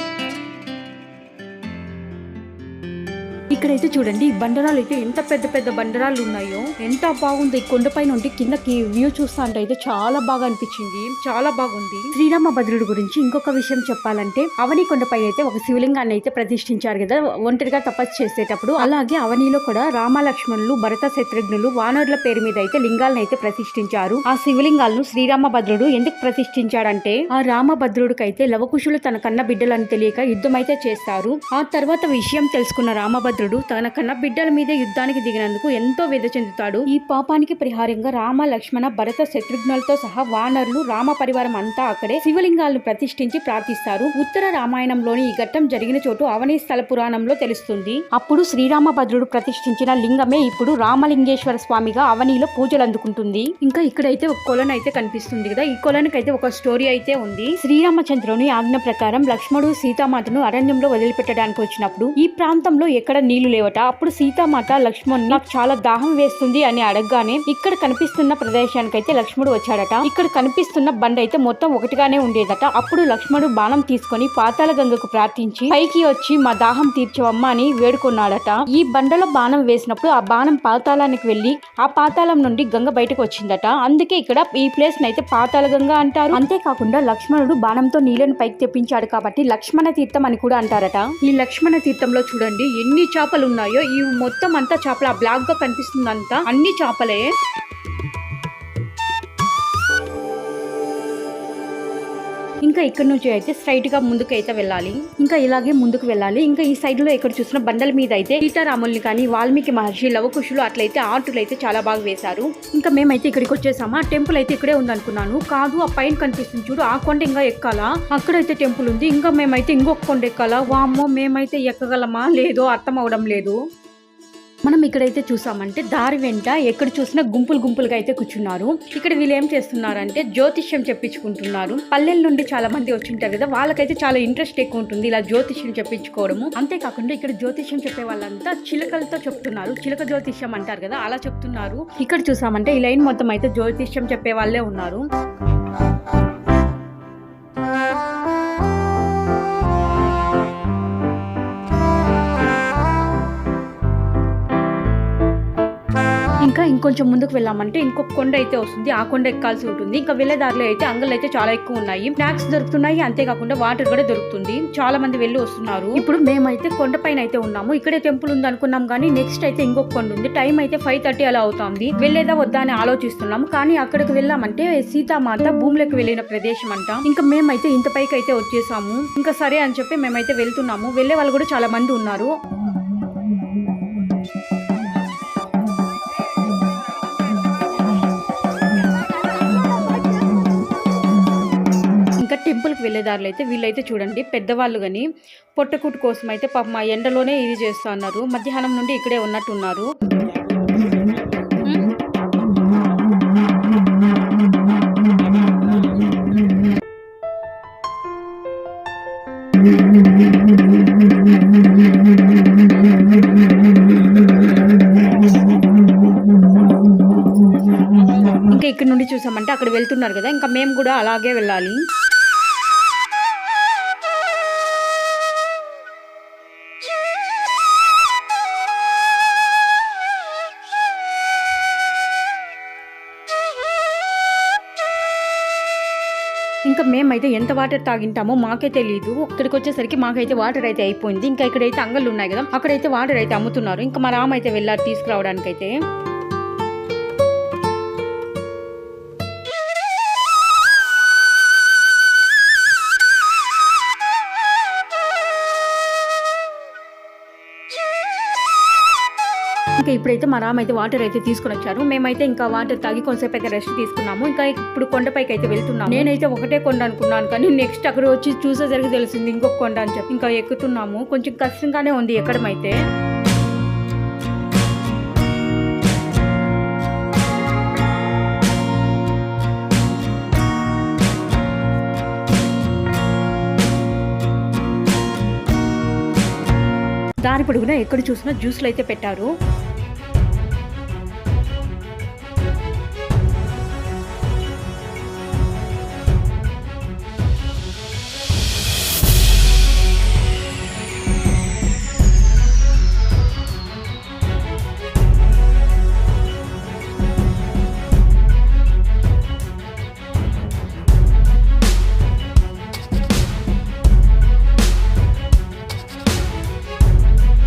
S1: ఇక్కడైతే చూడండి బండరాలు అయితే ఎంత పెద్ద పెద్ద బండరాలు ఉన్నాయో, ఎంత బాగుంది. కొండపై నుండి కిందకి వ్యూ చూస్తా అంటే అయితే చాలా బాగా అనిపించింది. చాలా బాగుంది. శ్రీరామభద్రుడి గురించి ఇంకొక విషయం చెప్పాలంటే అవని కొండపై అయితే ఒక శివలింగాన్ని అయితే ప్రతిష్ఠించారు కదా ఒంటరిగా తపస్సు చేసేటప్పుడు. అలాగే అవనిలో కూడా రామలక్ష్మణులు భరత శత్రుఘ్నులు వానరుల పేరు మీద అయితే లింగాలను అయితే ప్రతిష్ఠించారు. ఆ శివలింగాలను శ్రీరామభద్రుడు ఎందుకు ప్రతిష్ఠించాడంటే ఆ రామభద్రుడికి అయితే లవకుశులు తన కన్న బిడ్డలని తెలియక యుద్ధం అయితే చేస్తారు. ఆ తర్వాత విషయం తెలుసుకున్న రామభద్రుడు తన కన్న బిడ్డల మీద యుద్ధానికి దిగినందుకు ఎంతో వేద చెందుతాడు. ఈ పాపానికి పరిహారంగా రామ లక్ష్మణ భరత శత్రుఘ్నులతో సహా వానరులు రామ పరివారం అంతా అక్కడే శివలింగాలను ప్రతిష్ఠించి ప్రార్థిస్తారు. ఉత్తర రామాయణంలోని ఈ ఘట్టం జరిగిన చోటు అవని స్థల పురాణంలో తెలుస్తుంది. అప్పుడు శ్రీరామభద్రుడు ప్రతిష్ఠించిన లింగమే ఇప్పుడు రామలింగేశ్వర స్వామిగా అవనిలో పూజలు అందుకుంటుంది. ఇంకా ఇక్కడైతే ఒక కొలను అయితే కనిపిస్తుంది కదా, ఈ కొలనుకైతే ఒక స్టోరీ అయితే ఉంది. శ్రీరామచంద్రుని ఆజ్ఞ ప్రకారం లక్ష్మణుడు సీతామాతను అరణ్యంలో వదిలిపెట్టడానికి వచ్చినప్పుడు ఈ ప్రాంతంలో ఎక్కడ నీళ్లు లేవట. అప్పుడు సీతామాత లక్ష్మణ్ నాకు చాలా దాహం వేస్తుంది అని అడగగానే ఇక్కడ కనిపిస్తున్న ప్రదేశానికైతే లక్ష్మణుడు వచ్చాడట. ఇక్కడ కనిపిస్తున్న బండ అయితే మొత్తం ఒకటిగానే ఉండేదట. అప్పుడు లక్ష్మణుడు బాణం తీసుకొని పాతాళ గంగకు ప్రార్థించి పైకి వచ్చి మా దాహం తీర్చవమ్మా అని వేడుకున్నాడట. ఈ బండలో బాణం వేసినప్పుడు ఆ బాణం పాతాళానికి వెళ్లి ఆ పాతాళం నుండి గంగ బయటకు వచ్చిందట. అందుకే ఇక్కడ ఈ ప్లేస్ అయితే పాతాళ గంగ అంటారు. అంతేకాకుండా లక్ష్మణుడు బాణంతో నీళ్లను పైకి తెప్పించాడు కాబట్టి లక్ష్మణ తీర్థం అని కూడా అంటారట. ఈ లక్ష్మణ తీర్థంలో చూడండి ఎన్ని చేపలు ఉన్నాయో. ఈ మొత్తం అంతా చేపలు, ఆ బ్లాక్ గా కనిపిస్తుందంతా అన్ని చేపలే. ఇంకా ఇక్కడ నుంచి అయితే స్ట్రైట్ గా ముందుకు అయితే వెళ్ళాలి. ఇంకా ఇలాగే ముందుకు వెళ్ళాలి. ఇంకా ఈ సైడ్ లో ఎక్కడ చూసిన బండల మీద అయితే సీతారాముల్ని కానీ వాల్మీకి మహర్షి లవకుశులు అట్లయితే ఆర్టులు అయితే చాలా బాగా వేశారు. ఇంకా మేమైతే ఇక్కడికి వచ్చేసామా. టెంపుల్ అయితే ఇక్కడే ఉంది అనుకున్నాను, కాదు ఆ పైన కనిపిస్తుంది చూడు ఆ కొండ ఇంకా ఎక్కాలా, అక్కడైతే టెంపుల్ ఉంది. ఇంకా మేమైతే ఇంకొక కొండ ఎక్కాలా. వామ్మో మేమైతే ఎక్కగలమా లేదో అర్థం అవడం లేదు. మనం ఇక్కడైతే చూసామంటే దారి వెంట ఎక్కడ చూసినా గుంపులుగా అయితే కూర్చున్నారు. ఇక్కడ వీళ్ళు ఏం చేస్తున్నారంటే జ్యోతిష్యం చెప్పించుకుంటున్నారు. పల్లెల నుండి చాలా మంది వచ్చింటారు కదా, వాళ్ళకైతే చాలా ఇంట్రెస్ట్ ఎక్కువ ఉంటుంది ఇలా జ్యోతిష్యం చెప్పించుకోవడము. అంతేకాకుండా ఇక్కడ జ్యోతిష్యం చెప్పే వాళ్ళంతా చిలకలతో చెప్తున్నారు, చిలక జ్యోతిష్యం అంటారు కదా అలా చెప్తున్నారు. ఇక్కడ చూసామంటే ఈ లైన్ మొత్తం అయితే జ్యోతిష్యం చెప్పే వాళ్ళే ఉన్నారు. ఇంకా ఇంకొంచెం ముందుకు వెళ్ళామంటే ఇంకొక కొండ అయితే వస్తుంది, ఆ కొండ ఎక్కాల్సి ఉంటుంది. ఇంకా వెళ్ళే దారిలో అయితే అంగళ్ళు అయితే చాలా ఎక్కువ ఉన్నాయి, స్నాక్స్ దొరుకుతున్నాయి, అంతేకాకుండా వాటర్ కూడా దొరుకుతుంది. చాలా మంది వెళ్ళి వస్తున్నారు. ఇప్పుడు మేమైతే కొండ పైన అయితే ఉన్నాము. ఇక్కడే టెంపుల్ ఉంది అనుకున్నాం కానీ నెక్స్ట్ అయితే ఇంకొక కొండ ఉంది. టైం అయితే 5:30 అలా అవుతుంది. వెళ్ళేదా వద్దా అని ఆలోచిస్తున్నాము. కానీ అక్కడికి వెళ్ళామంటే సీతామాత భూమిలోకి వెళ్ళిన ప్రదేశం అంట. ఇంకా మేమైతే ఇంత పైకి అయితే వచ్చేసాము. ఇంకా సరే అని చెప్పి మేమైతే వెళ్తున్నాము. వెళ్ళే వాళ్ళు కూడా చాలా మంది ఉన్నారు. టెంపుల్కి వెళ్ళేదారులు అయితే వీళ్ళైతే చూడండి పెద్దవాళ్ళు కానీ పొట్టకూటు కోసం అయితే పాపం మా ఎండలోనే ఇది చేస్తా ఉన్నారు. మధ్యాహ్నం నుండి ఇక్కడే ఉన్నట్టున్నారు. ఇంకా ఇక్కడ నుండి చూసామంటే అక్కడ వెళ్తున్నారు కదా, ఇంకా మేము కూడా అలాగే వెళ్ళాలి. ఇంకా మేమైతే ఎంత వాటర్ తాగింటామో మాకే తెలియదు. ఇక్కడికి వచ్చేసరికి మాకైతే వాటర్ అయితే అయిపోయింది. ఇంకా ఇక్కడైతే అంగళ్ళు ఉన్నాయి కదా, అక్కడైతే వాటర్ అయితే అమ్ముతున్నారు. ఇంకా మా రామ అయితే వెళ్ళారు తీసుకురావడానికి అయితే. ఇంకా ఇప్పుడైతే మా రామ్ అయితే వాటర్ అయితే తీసుకుని వచ్చారు. మేమైతే ఇంకా వాటర్ తాగి కొంతసేపు అయితే రెస్ట్ తీసుకున్నాము. ఇంకా ఇప్పుడు కొండపైకి అయితే వెళ్తున్నాము. నేనైతే ఒకటే కొండ అనుకున్నాను కానీ నెక్స్ట్ అక్కడ వచ్చి చూసేసరికి తెలిసింది ఇంకొక కొండ అని చెప్పి ఇంకా ఎక్కుతున్నాము. కొంచెం కష్టంగానే ఉంది ఎక్కడం అయితే. దారి పొడుగునా ఎక్కడ చూసినా జ్యూస్లు అయితే పెట్టారు.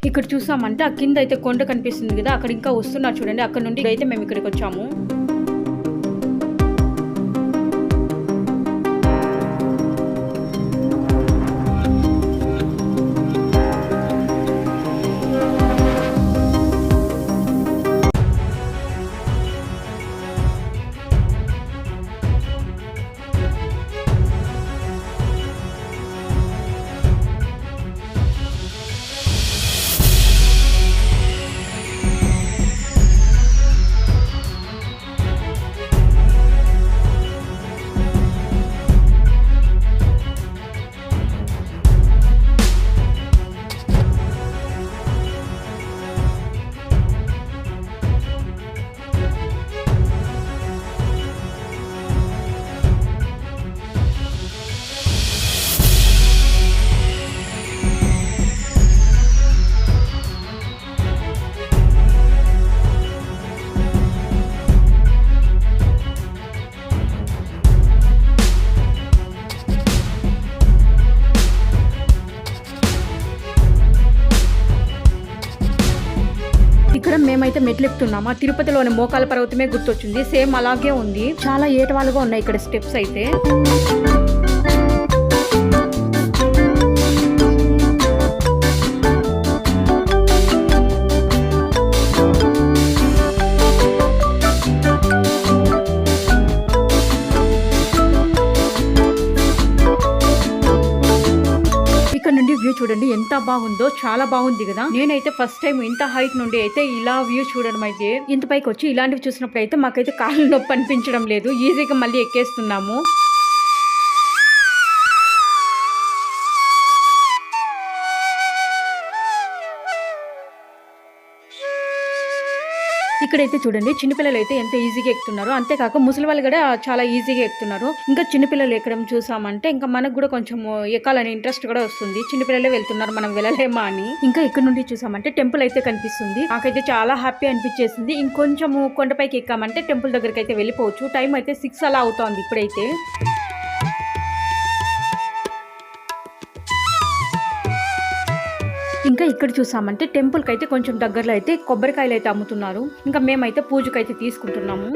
S1: ఇక్కడ చూసామంటే ఆ కింద అయితే కొండ కనిపిస్తుంది కదా, అక్కడ ఇంకా వస్తున్నారు చూడండి. అక్కడ నుండి అయితే మేము ఇక్కడికి వచ్చాము. ఇక్కడ మేమైతే మెట్లు ఎక్కుతున్నామా, తిరుపతిలోని మోకాల పర్వతమే గుర్తొచ్చింది. సేమ్ అలాగే ఉంది, చాలా ఏటవాలుగా ఉన్నాయి ఇక్కడ స్టెప్స్ అయితే. చూడండి ఎంత బాగుందో, చాలా బాగుంది కదా. నేనైతే ఫస్ట్ టైం ఇంత హైట్ నుండి అయితే ఇలా వ్యూ చూడడం అయితే, ఇంత పైకి వచ్చి ఇలాంటివి చూసినప్పుడు అయితే మాకైతే కాళ్ళు నొప్పి అనిపించడం లేదు, ఈజీగా మళ్ళీ ఎక్కేస్తున్నాము. ఇక్కడైతే చూడండి చిన్నపిల్లలు అయితే ఎంత ఈజీగా ఎక్కుతున్నారు, అంతేకాక ముసలి వాళ్ళు కూడా చాలా ఈజీగా ఎక్కుతున్నారు. ఇంకా చిన్నపిల్లలు ఎక్కడం చూసామంటే ఇంకా మనకు కూడా కొంచెం ఎక్కాలని ఇంట్రెస్ట్ కూడా వస్తుంది. చిన్నపిల్లలే వెళ్తున్నారు, మనం వెళ్ళలేమా అని. ఇంకా ఇక్కడ నుండి చూసామంటే టెంపుల్ అయితే కనిపిస్తుంది. నాకైతే చాలా హ్యాపీ అనిపించేసింది. ఇంకొంచెము కొండపైకి ఎక్కామంటే టెంపుల్ దగ్గరికి అయితే వెళ్ళిపోవచ్చు. టైం అయితే 6 అలా అవుతోంది ఇప్పుడైతే. ఇంకా ఇక్కడ చూసామంటే టెంపుల్ కి అయితే కొంచెం దగ్గరలో అయితే కొబ్బరికాయలు అయితే అమ్ముతున్నారు. ఇంకా మేమైతే పూజకైతే తీసుకుంటున్నాము.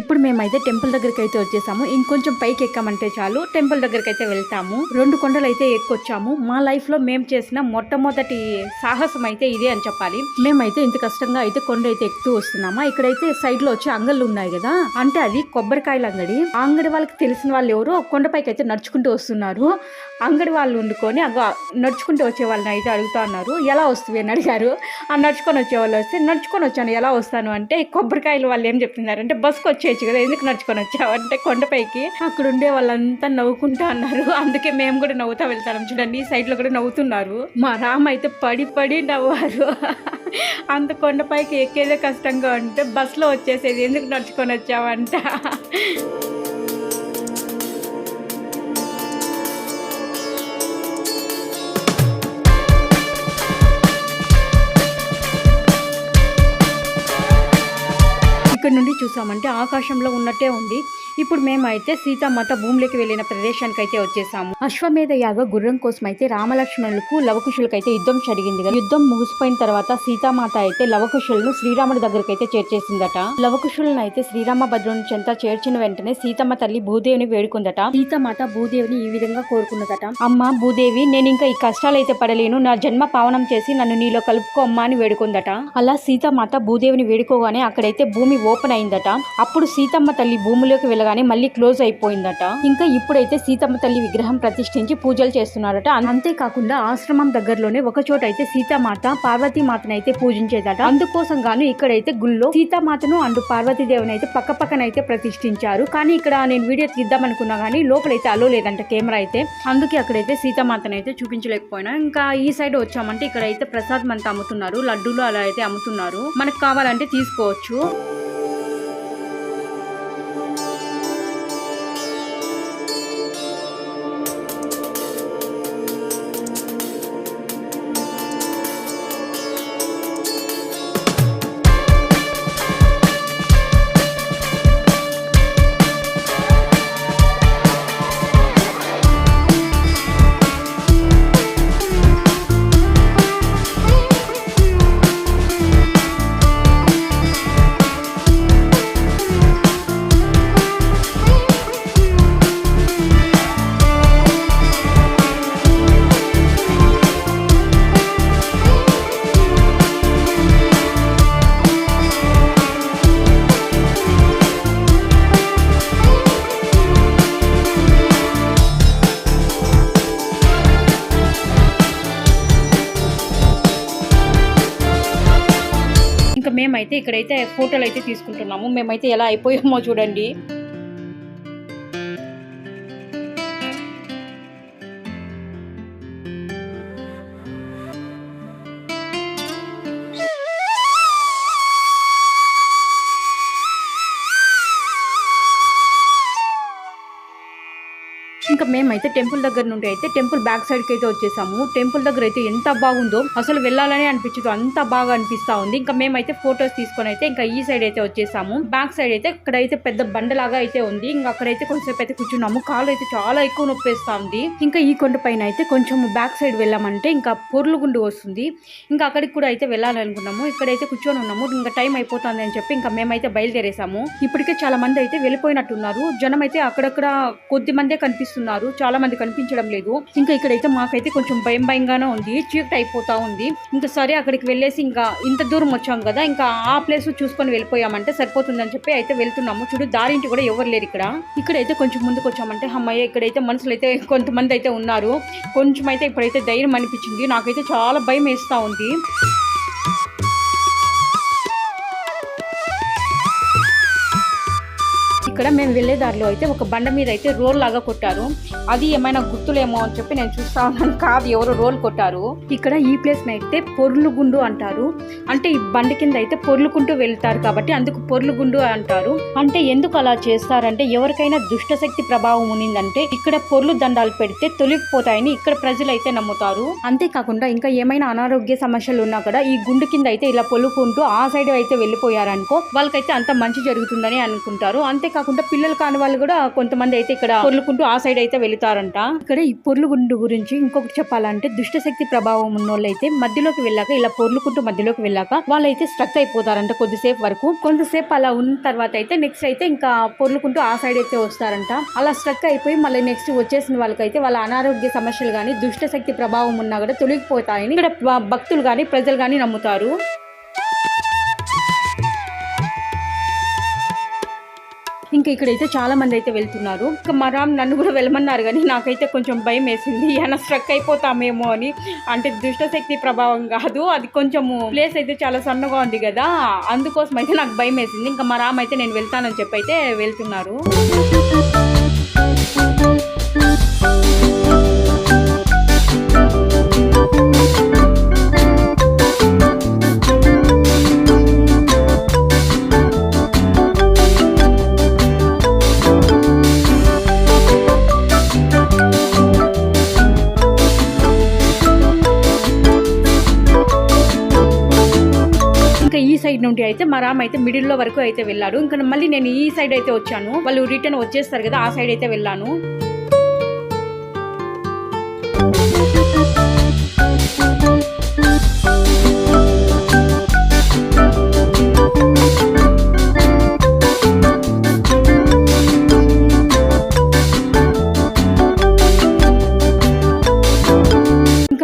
S1: ఇప్పుడు మేమైతే టెంపుల్ దగ్గరికి అయితే వచ్చేసాము. ఇంకొంచెం పైకి ఎక్కామంటే చాలు టెంపుల్ దగ్గరికి అయితే వెళ్తాము. 2 కొండలు అయితే ఎక్కొచ్చాము. మా లైఫ్ లో మేము చేసిన మొట్టమొదటి సాహసం అయితే ఇదే అని చెప్పాలి. మేమైతే ఇంత కష్టంగా అయితే కొండ అయితే ఎక్కుతూ వస్తున్నామా. ఇక్కడైతే సైడ్ లో వచ్చి అంగళ్ళు ఉన్నాయి కదా, అంటే అది కొబ్బరికాయల అంగడి. ఆ అంగడి వాళ్ళకి తెలిసిన వాళ్ళు ఎవరు కొండపైకి అయితే నడుచుకుంటూ వస్తున్నారు. అంగడి వాళ్ళు వండుకొని నడుచుకుంటూ వచ్చే వాళ్ళని అయితే అడుగుతా ఉన్నారు, ఎలా వస్తుంది అని అడిగారు. ఆ నడుచుకొని వచ్చే వాళ్ళు వస్తే నడుచుకొని వచ్చాను, ఎలా వస్తాను అంటే కొబ్బరికాయలు వాళ్ళు ఏం చెప్తున్నారు అంటే బస్కి వచ్చేయచ్చు కదా, ఎందుకు నడుచుకొని వచ్చావు అంటే కొండపైకి. అక్కడ ఉండే వాళ్ళంతా నవ్వుకుంటా అన్నారు. అందుకే మేము కూడా నవ్వుతా వెళ్తాం. చూడండి ఈ సైడ్ లో కూడా నవ్వుతున్నారు. మా రామ్ అయితే పడి పడి నవ్వారు. అంత కొండపైకి ఎక్కేదే కష్టంగా ఉంటే బస్సులో వచ్చేసేది, ఎందుకు నడుచుకొని వచ్చావంట. ఇక్కడ నుండి చూసామంటే ఆకాశంలో ఉన్నట్టే ఉంది. ఇప్పుడు మేమైతే సీతామాత భూమిలోకి వెళ్ళిన ప్రదేశానికి అయితే వచ్చేసాము. అశ్వమేధ యాగ గుర్రం కోసం అయితే రామలక్ష్మణులకు లవకుశులకు అయితే యుద్ధం జరిగింది కదా. యుద్ధం ముగిసిపోయిన తర్వాత సీతామాత అయితే లవకుశులను శ్రీరాముడి దగ్గరికి అయితే చేర్చేసిందట. లవకుశులను అయితే శ్రీరామభద్రుని చెంత చేర్చిన వెంటనే సీతమ్మ తల్లి భూదేవిని వేడుకుందట. సీతామాత భూదేవిని ఈ విధంగా కోరుకున్నదట, అమ్మ భూదేవి, నేను ఇంకా ఈ కష్టాలు అయితే పడలేను, నా జన్మ పావనం చేసి నన్ను నీలో కలుపుకో అమ్మా అని వేడుకుందట. అలా సీతామాత భూదేవిని వేడుకోగానే అక్కడైతే భూమి ఓపెన్ అయిందట. అప్పుడు సీతమ్మ తల్లి భూమిలోకి వెళ్ళగానే మళ్ళీ క్లోజ్ అయిపోయిందట. ఇంకా ఇప్పుడైతే సీతమ్మ తల్లి విగ్రహం ప్రతిష్ఠించి పూజలు చేస్తున్నారట. అంతేకాకుండా ఆశ్రమం దగ్గరలోనే ఒక చోట అయితే సీతామాత పార్వతీమాతను అయితే పూజించేదట. అందుకోసం గాను ఇక్కడైతే గుళ్ళో సీతామాతను అండ్ పార్వతీదేవిని అయితే పక్క పక్కన అయితే ప్రతిష్ఠించారు. కానీ ఇక్కడ నేను వీడియో తీద్దాం అనుకున్నా కానీ లోపలైతే అలో లేదంట కెమెరా అయితే, అందుకే అక్కడైతే సీతామాతను అయితే చూపించలేకపోయినా. ఇంకా ఈ సైడ్ వచ్చామంటే ఇక్కడైతే ప్రసాదం అంతా అమ్ముతున్నారు, లడ్డూలు అలా అయితే అమ్ముతున్నారు. మనకు కావాలంటే తీసుకోవచ్చు. ఇంకా మేమైతే ఇక్కడైతే ఫోటోలు అయితే తీసుకుంటున్నాము. మేమైతే ఎలా అయిపోయామో చూడండి. ఇంకా మేమైతే టెంపుల్ దగ్గర నుండి అయితే టెంపుల్ బ్యాక్ సైడ్ కి అయితే వచ్చేసాము. టెంపుల్ దగ్గర అయితే ఎంత బాగుందో, అసలు వెళ్ళాలని అనిపించదు, అంత బాగా అనిపిస్తా ఉంది. ఇంకా మేమైతే ఫొటోస్ తీసుకొని అయితే ఇంకా ఈ సైడ్ అయితే వచ్చేసాము. బ్యాక్ సైడ్ అయితే ఇక్కడైతే పెద్ద బండలాగా అయితే ఉంది. ఇంకా అక్కడైతే కొంచెం అయితే కూర్చున్నాము. కాలు అయితే చాలా ఎక్కువ నొప్పేస్తా ఉంది. ఇంకా ఈ కొండ పైన అయితే కొంచెం బ్యాక్ సైడ్ వెళ్ళామంటే ఇంకా పొర్లుగుండు వస్తుంది. ఇంకా అక్కడికి కూడా అయితే వెళ్ళాలనుకున్నాము. ఇక్కడైతే కూర్చొని ఉన్నాము. ఇంకా టైం అయిపోతుంది అని చెప్పి ఇంకా మేమైతే బయలుదేరేసాము. ఇప్పటికే చాలా మంది అయితే వెళ్ళిపోయినట్టున్నారు. జనం అయితే అక్కడక్కడ కొద్ది మందే కనిపిస్తున్నారు. ఉన్నారు, చాలా మంది కనిపించడం లేదు. ఇంకా ఇక్కడైతే మాకైతే కొంచెం భయంగానే ఉంది, చీకటి అయిపోతా ఉంది. ఇంకా సరే అక్కడికి వెళ్ళేసి ఇంకా ఇంత దూరం వచ్చాం కదా, ఇంకా ఆ ప్లేస్ చూసుకొని వెళ్ళిపోయామంటే సరిపోతుందని చెప్పి అయితే వెళ్తున్నాము. చూడు దారింటి కూడా ఎవరు లేరు ఇక్కడైతే కొంచెం ముందుకు వచ్చామంటే అమ్మయ్య ఇక్కడైతే మనుషులు అయితే కొంతమంది అయితే ఉన్నారు. కొంచెం అయితే ఇప్పుడైతే ధైర్యం అనిపించింది, నాకైతే చాలా భయం వేస్తా ఉంది. ఇక్కడ మేము వెళ్ళే దారిలో అయితే ఒక బండ మీద అయితే రోల్ లాగా కొట్టారు. అది ఏమైనా గుర్తులేమో అని చెప్పి నేను చూస్తా ఉన్నాను. కాదు, ఎవరు రోల్ కొట్టారు. ఇక్కడ ఈ ప్లేస్ అయితే పొర్లుగుండు అంటారు. అంటే ఈ బండి కింద అయితే పొర్లుకుంటూ వెళ్తారు కాబట్టి అందుకు పొర్లుగుండు అంటారు. అంటే ఎందుకు అలా చేస్తారంటే ఎవరికైనా దుష్టశక్తి ప్రభావం ఉన్నిందంటే ఇక్కడ పొర్లు దండాలు పెడితే తొలగిపోతాయని ఇక్కడ ప్రజలు అయితే నమ్ముతారు. అంతేకాకుండా ఇంకా ఏమైనా అనారోగ్య సమస్యలు ఉన్నా కూడా ఈ గుండు కింద అయితే ఇలా పొల్లుకుంటూ ఆ సైడ్ అయితే వెళ్ళిపోయారనుకో వాళ్ళకైతే అంత మంచి జరుగుతుందని అనుకుంటారు. అంతేకాకుండా పిల్లలు కాని వాళ్ళు కూడా కొంతమంది అయితే ఇక్కడ పొర్లుకుంటూ ఆ సైడ్ అయితే వెళ్తారంట. ఇక్కడ ఈ పొర్లుగుండు గురించి ఇంకొకటి చెప్పాలంటే దుష్టశక్తి ప్రభావం ఉన్నోళ్ళు అయితే మధ్యలోకి వెళ్ళాక ఇలా పొర్లుకుంటూ మధ్యలోకి వెళ్ళాక వాళ్ళైతే స్ట్రక్ అయిపోతారంట కొద్దిసేపు వరకు. కొంతసేపు అలా ఉన్న తర్వాత అయితే నెక్స్ట్ అయితే ఇంకా పొర్లుకుంటూ ఆ సైడ్ అయితే వస్తారంట. అలా స్ట్రక్ అయిపోయి మళ్ళీ నెక్స్ట్ వచ్చేసిన వాళ్ళకైతే వాళ్ళ అనారోగ్య సమస్యలు గానీ దుష్టశక్తి ప్రభావం ఉన్నా కూడా తొలగిపోతాయని ఇక్కడ భక్తులు గాని ప్రజలు గాని నమ్ముతారు. ఇంకా ఇక్కడైతే చాలా మంది అయితే వెళ్తున్నారు. ఇంకా మా రామ్ నన్ను కూడా వెళ్ళమన్నారు కానీ నాకైతే కొంచెం భయం వేసింది, ఏమైనా స్ట్రక్ అయిపోతామేమో అని. అంటే దుష్టశక్తి ప్రభావం కాదు, అది కొంచెము ప్లేస్ అయితే చాలా సన్నగా ఉంది కదా, అందుకోసం అయితే నాకు భయం వేసింది. ఇంకా మా రామ్ అయితే నేను వెళ్తానని చెప్పి అయితే వెళ్తున్నారు. ఈ సైడ్ నుండి అయితే మా రామ్ అయితే మిడిల్ లో వరకు అయితే వెళ్ళాడు. ఇంకా మళ్ళీ నేను ఈ సైడ్ అయితే వచ్చాను, వాళ్ళు రిటర్న్ వచ్చేస్తారు కదా, ఆ సైడ్ అయితే వెళ్ళాను.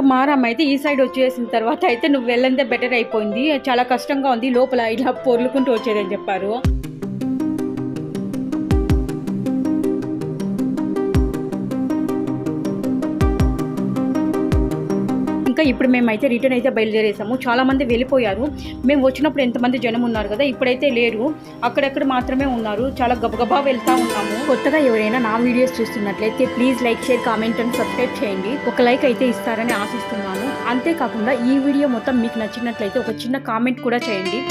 S1: మారామ్ అయితే ఈ సైడ్ వచ్చేసిన తర్వాత అయితే నువ్వు వెళ్ళంతే బెటర్ అయిపోయింది, చాలా కష్టంగా ఉంది, లోపల ఇలా పొర్లుకుంటూ వచ్చేదని చెప్పారు. ఇంకా ఇప్పుడు మేమైతే రిటర్న్ అయితే బయలుదేరేసాము. చాలా మంది వెళ్ళిపోయారు. మేము వచ్చినప్పుడు ఎంతమంది జనం ఉన్నారు కదా, ఇప్పుడైతే లేరు, అక్కడెక్కడ మాత్రమే ఉన్నారు. చాలా గబగబా వెళ్తా ఉన్నాము. కొత్తగా ఎవరైనా నా వీడియోస్ చూస్తున్నట్లయితే please like, share, comment and subscribe చేయండి. ఒక లైక్ అయితే ఇస్తారని ఆశిస్తున్నాను. అంతేకాకుండా ఈ వీడియో మొత్తం మీకు నచ్చినట్లయితే ఒక చిన్న కామెంట్ కూడా చేయండి.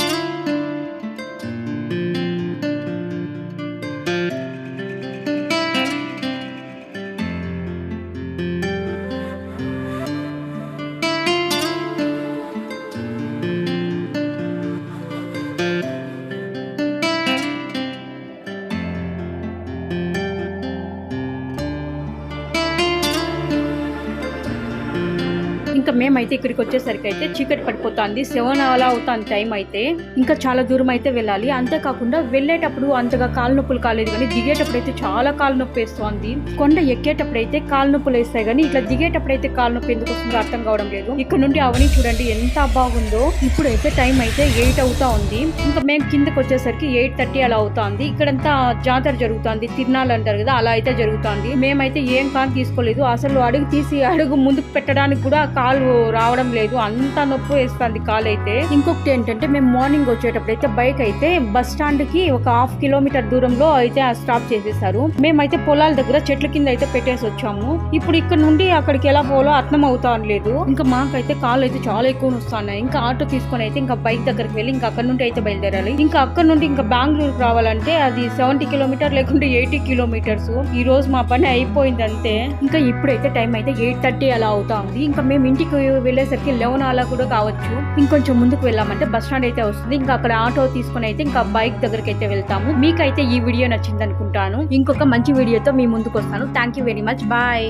S1: ఇంకా మేమైతే ఇక్కడికి వచ్చేసరికి అయితే చీకటి పడిపోతుంది, 7 అలా అవుతుంది టైం అయితే. ఇంకా చాలా దూరం అయితే వెళ్ళాలి. అంతేకాకుండా వెళ్ళేటప్పుడు అంతగా కాలు నొప్పులు కాలేదు కానీ దిగేటప్పుడు అయితే చాలా కాలు నొప్పి వేస్తుంది. కొండ ఎక్కేటప్పుడు అయితే కాలు నొప్పులు వేస్తాయి కానీ ఇట్లా దిగేటప్పుడు అయితే కాలు నొప్పి ఎందుకు వస్తుందో అర్థం కావడం లేదు. ఇక్కడ నుండి అవని చూడండి ఎంత బాగుందో. ఇప్పుడైతే టైం అయితే 8 అవుతా ఉంది. ఇంకా మేము కిందకి వచ్చేసరికి 8:30 అలా అవుతుంది. ఇక్కడంతా జాతర జరుగుతుంది, తిరునాళ్ళు అంటారు కదా, అలా అయితే జరుగుతుంది. మేమైతే ఏం కాలు తీసుకోలేదు, అసలు అడుగు తీసి అడుగు ముందుకు పెట్టడానికి కూడా కాలు రావడం లేదు, అంత నొప్పి వేస్తుంది కాలు అయితే. ఇంకొకటి ఏంటంటే మేము మార్నింగ్ వచ్చేటప్పుడు అయితే బైక్ అయితే బస్ స్టాండ్ కి ఒక 1/2 కిలోమీటర్ దూరంలో అయితే స్టాప్ చేసేసారు. మేమైతే పొలాల దగ్గర చెట్ల కింద అయితే పెట్టేసి వచ్చాము. ఇప్పుడు ఇక్కడ నుండి అక్కడికి ఎలా పోలో అర్థం అవుతా లేదు. ఇంకా మాకైతే కాళ్ళు అయితే చాలా ఎక్కువ వస్తున్నాయి. ఇంకా ఆటో తీసుకొని అయితే ఇంకా బైక్ దగ్గరికి వెళ్ళి ఇంకా అక్కడ నుండి అయితే బయలుదేరాలి. ఇంకా అక్కడ నుండి ఇంకా బెంగళూరుకి రావాలంటే అది 70 కిలోమీటర్ లేకుంటే 80 కిలోమీటర్స్. ఈ రోజు మా పని అయిపోయింది అంతే. ఇంకా ఇప్పుడైతే టైం అయితే 8:30 అలా అవుతా ఉంది. ఇంకా మేము ఇంటికి వెళ్ళేసరికి 11 అలా కూడా కావచ్చు. ఇంకొంచెం ముందుకు వెళ్ళామంటే బస్ స్టాండ్ అయితే వస్తుంది. ఇంకా అక్కడ ఆటో తీసుకుని అయితే ఇంకా బైక్ దగ్గరికి అయితే వెళ్తాము. మీకైతే ఈ వీడియో నచ్చింది అనుకుంటాను. ఇంకొక మంచి వీడియోతో మీ ముందుకు వస్తాను. Thank you very much. Bye.